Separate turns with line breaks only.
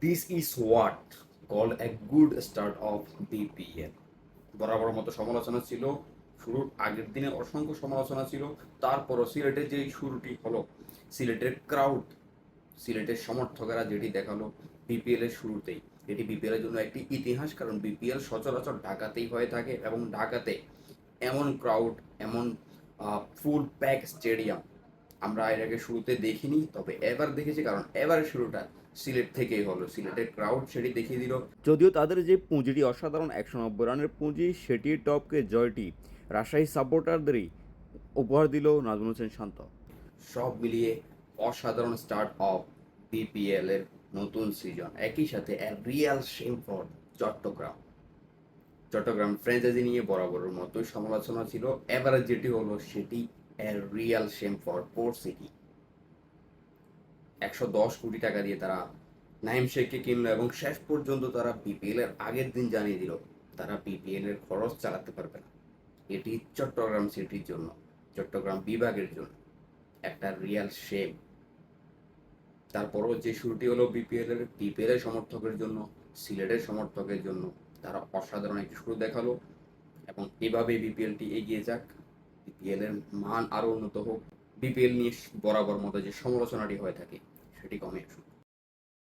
This is what called a good start of BPL. বরাবর মতো সমালোচনা ছিল, শুরুর আগের দিনে অসংখ্য সমালোচনা ছিল। তারপরও সিলেটের যে শুরুটি হলো, সিলেটের ক্রাউড, সিলেটের সমর্থকেরা যেটি দেখালো বিপিএল এর শুরুতেই, এটি বিপিএল এর জন্য একটি ইতিহাস। কারণ বিপিএল সচরাচর ঢাকাতেই হয়ে থাকে এবং ঢাকাতে এমন ক্রাউড, এমন ফুল প্যাক স্টেডিয়াম আমরা এর আগে শুরুতে দেখিনি। তবে এবার দেখেছি, কারণ এবারের শুরুটা সিলেট থেকেই হলো। সিলেটের ক্রাউড সেটি দেখিয়ে দিল। যদিও তাদের যে পুঁজিটি অসাধারণ 190 রানের পুঁজি, সেটির টপকে জয়টি রাজশাহী সাপোর্টারদেরই উপহার দিল নাজমুল হোসেন শান্ত। সব মিলিয়ে অসাধারণ স্টার্ট অফ বিপিএল এর নতুন সিজন। একই সাথে real shame for Chattogram. Chattogram franchise নিয়ে বরাবরের মতোই সমালোচনা ছিল। এবারে যেটি হলো সেটি real shame for port city. 110 কোটি টাকা দিয়ে তারা নাইম শেখকে কিনলো এবং শেষ পর্যন্ত তারা বিপিএল এর আগের দিন জানিয়ে দিল তারা বিপিএল এর খরচ চালাতে পারবে না। এটি চট্টগ্রাম সিটির জন্য, চট্টগ্রাম বিভাগের জন্য একটা রিয়াল শেম। তারপরও যে শুরুটি হলো বিপিএল এর সমর্থকের জন্য, সিলেটের সমর্থকের জন্য, তারা অসাধারণ একটি শুরু দেখালো এবং এভাবে বিপিএলটি এগিয়ে যাক, বিপিএল এর মান আরও উন্নত হোক, বিপিএল নিয়ে বরাবর মতো যে সমালোচনাটি হয়ে থাকে সেটি কমে আসুক।